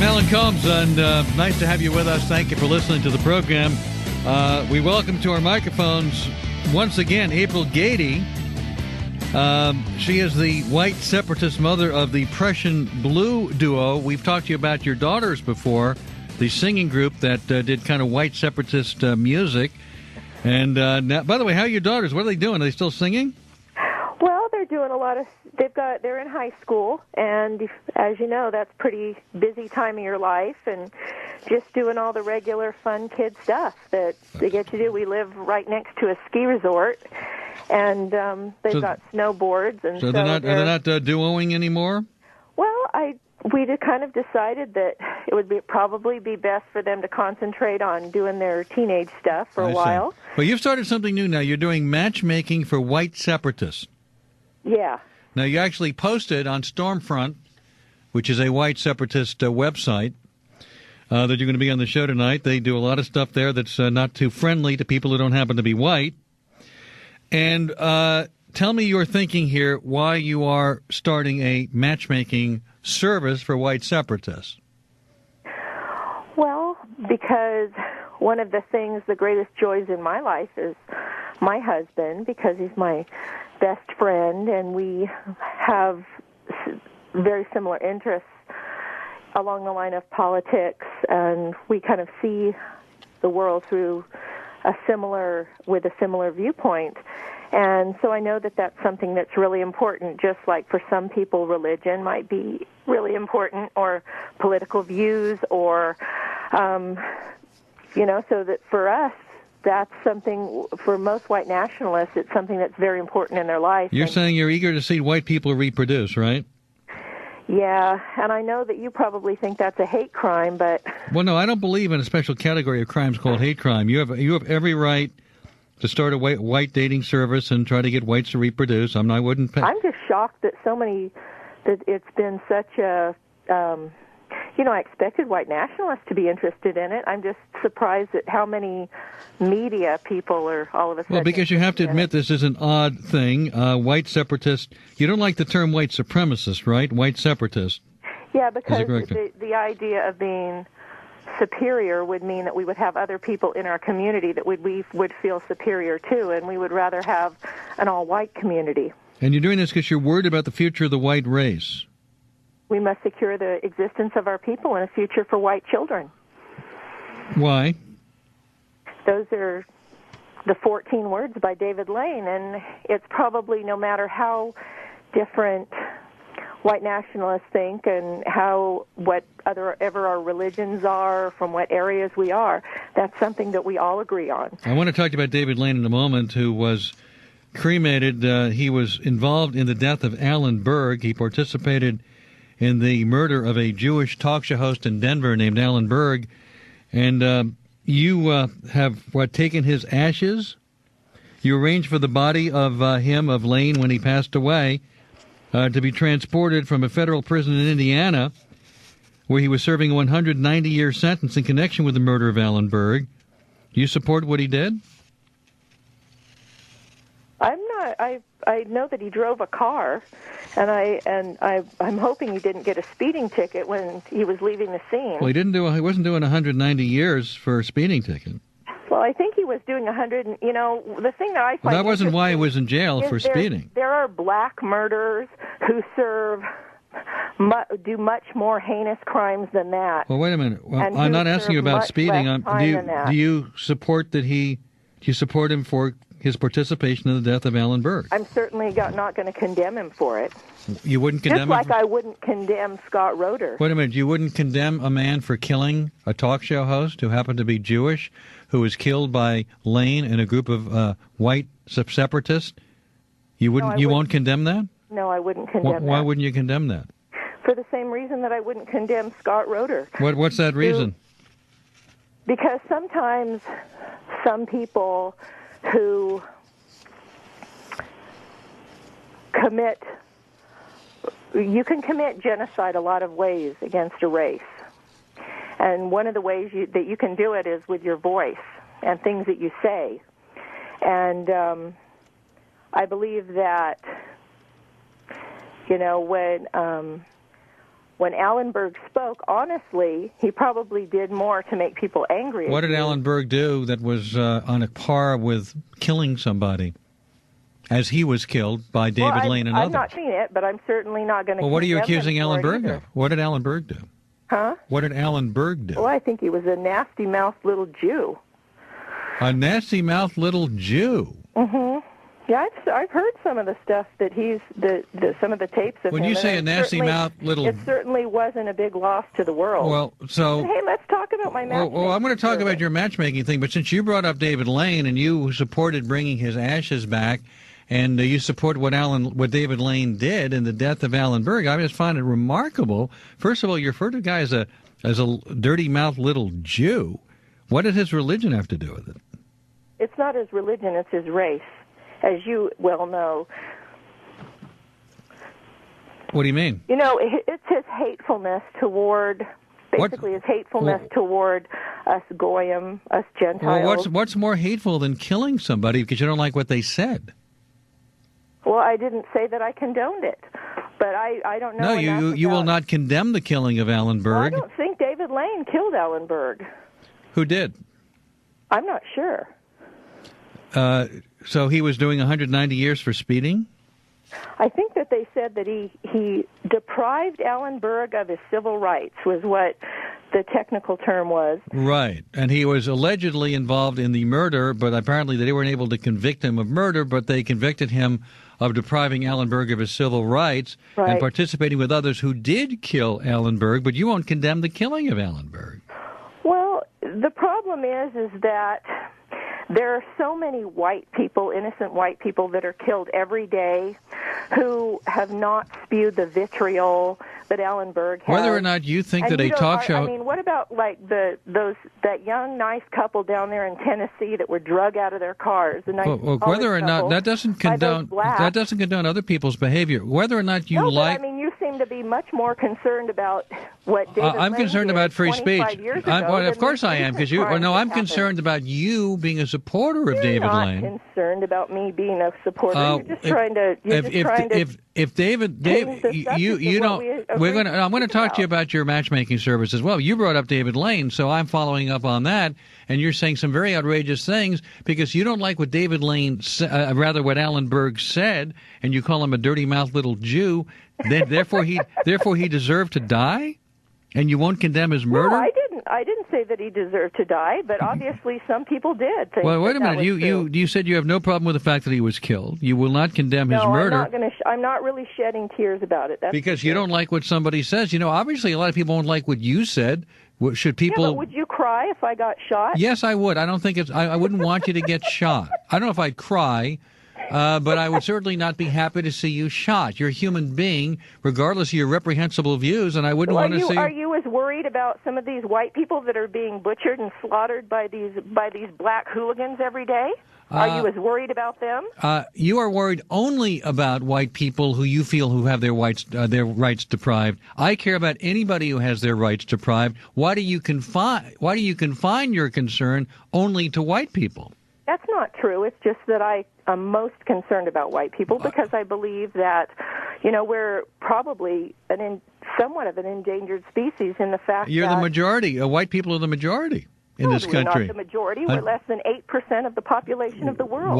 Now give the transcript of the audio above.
I'm Alan Colmes, and nice to have you with us. Thank you for listening to the program. We welcome to our microphones once again April Gaede. She is the white separatist mother of the Prussian Blue duo. We've talked to you about your daughters before, the singing group that did kind of white separatist music. And now, by the way, how are your daughters? What are they doing? Are they still singing? Well, they're doing a lot of. They're in high school, and as you know, that's pretty busy time of your life, and just doing all the regular fun kid stuff that they get to do. We live right next to a ski resort, and they've got snowboards, and so they're not duoing anymore. Well, we kind of decided that it would probably be best for them to concentrate on doing their teenage stuff for a while. Well, you've started something new now. You're doing matchmaking for white separatists. Yeah. Now, you actually posted on Stormfront, which is a white separatist website, that you're going to be on the show tonight. They do a lot of stuff there that's not too friendly to people who don't happen to be white. And tell me your thinking here, why you are starting a matchmaking service for white separatists. Well, because one of the greatest joys in my life is my husband, because he's my best friend, and we have very similar interests along the line of politics, and we kind of see the world through with a similar viewpoint. And so I know that that's something that's really important, just like for some people religion might be really important, or political views, or, so that for us, that's something, for most white nationalists, it's something that's very important in their life. You're saying you're eager to see white people reproduce, right? Yeah, and I know that you probably think that's a hate crime, but... Well, no, I don't believe in a special category of crimes called hate crime. You have every right to start a white dating service and try to get whites to reproduce. I wouldn't pay. I'm just shocked that that it's been such a... I expected white nationalists to be interested in it. I'm just surprised at how many media people are all of a sudden... Well, because you have to admit this is an odd thing. White separatist, you don't like the term white supremacist, right? White separatist. Yeah, because the idea of being superior would mean that we would have other people in our community that we would feel superior to, and we would rather have an all-white community. And you're doing this because you're worried about the future of the white race. We must secure the existence of our people and a future for white children. Why? Those are the 14 words by David Lane, and it's probably, no matter how different white nationalists think and whatever our religions are, from what areas we are, that's something that we all agree on. I want to talk about David Lane in a moment, who was cremated. He was involved in the death of Alan Berg. He participated in the murder of a Jewish talk show host in Denver named Alan Berg. And you have, taken his ashes? You arranged for the body of Lane, when he passed away, to be transported from a federal prison in Indiana, where he was serving a 190-year sentence in connection with the murder of Alan Berg. Do you support what he did? I'm not. I know that he drove a car, and I'm hoping he didn't get a speeding ticket when he was leaving the scene. Well, he wasn't doing 190 years for a speeding ticket. Well, I think he was doing 100. The thing that I find that wasn't why he was in jail for speeding. There are black murderers who do much more heinous crimes than that. Well, wait a minute. Well, I'm not asking you about speeding. Do you support that do you support him for his participation in the death of Alan Berg? I'm certainly not going to condemn him for it. You wouldn't condemn him? Just like I wouldn't condemn Scott Roeder. Wait a minute. You wouldn't condemn a man for killing a talk show host who happened to be Jewish, who was killed by Lane and a group of white separatists? You won't condemn that? No, I wouldn't condemn that. Why wouldn't you condemn that? For the same reason that I wouldn't condemn Scott Roeder. What's that reason? Because sometimes some people who you can commit genocide a lot of ways against a race. And one of the ways that you can do it is with your voice and things that you say. And I believe that, when when Alan Berg spoke, honestly, he probably did more to make people angry. What did Alan Berg do that was on a par with killing somebody, as he was killed by David Lane and others? I've not seen it, but I'm certainly not going to. Well, what are you accusing Alan Berg of? What did Alan Berg do? Huh? What did Alan Berg do? Well, I think he was a nasty-mouthed little Jew. A nasty-mouthed little Jew? Mm-hmm. Yeah, I've heard some of the stuff that some of the tapes of him. When you say a nasty-mouthed little... It certainly wasn't a big loss to the world. Well, so... Hey, let's talk about my matchmaking. Well, I'm going to talk about your matchmaking thing, but since you brought up David Lane and you supported bringing his ashes back, and you support what David Lane did in the death of Alan Berg, I just find it remarkable. First of all, you refer to a guy as a dirty-mouthed little Jew. What did his religion have to do with it? It's not his religion, it's his race, as you well know. What do you mean? You know, it's his hatefulness toward, basically his hatefulness toward us Goyim, us Gentiles. Well, what's more hateful than killing somebody because you don't like what they said? Well, I didn't say that I condoned it, but I don't know. No, you will not condemn the killing of Alan Berg. Well, I don't think David Lane killed Alan Berg. Who did? I'm not sure. So he was doing 190 years for speeding? I think that they said that he deprived Alan Berg of his civil rights, was what the technical term was. Right. And he was allegedly involved in the murder, but apparently they weren't able to convict him of murder, but they convicted him of depriving Alan Berg of his civil rights and participating with others who did kill Alan Berg, but you won't condemn the killing of Alan Berg. Well, the problem is that there are so many white people, innocent white people, that are killed every day who have not spewed the vitriol that Alan Berg has. Whether or not you think that a talk show... I mean, what about like that young, nice couple down there in Tennessee that were drug out of their cars? The nice whether or not that doesn't condone other people's behavior. Whether or not you like... But, I mean, you seem to be much more concerned about what David I'm Lane concerned did about free 25 speech. years ago Of course I am, because I'm concerned about you being a supporter of David Lane. You're not concerned about me being a supporter. You're just trying to. If David, you don't. I'm going to talk to you about your matchmaking service as well. You brought up David Lane, so I'm following up on that, and you're saying some very outrageous things because you don't like what David Lane, what Alan Berg said, and you call him a dirty-mouthed little Jew. Therefore, he deserved to die, and you won't condemn his murder. No, I didn't say that he deserved to die, but obviously some people did. Well, wait a minute. You said you have no problem with the fact that he was killed. You will not condemn his murder. I'm not really shedding tears about it. Because you don't like what somebody says. Obviously a lot of people won't like what you said. Should people? Yeah, but would you cry if I got shot? Yes, I would. I don't think it's. I wouldn't want you to get shot. I don't know if I'd cry. But I would certainly not be happy to see you shot. You're a human being, regardless of your reprehensible views, and I wouldn't want to see... Are you as worried about some of these white people that are being butchered and slaughtered by these black hooligans every day? Are you as worried about them? You are worried only about white people who you feel who have their rights deprived. I care about anybody who has their rights deprived. Why do you confine your concern only to white people? That's not true. It's just that I am most concerned about white people because I believe that, we're probably somewhat of an endangered species in the fact that... You're the majority. White people are the majority in this country. We're not the majority. We're less than 8% of the population of the world.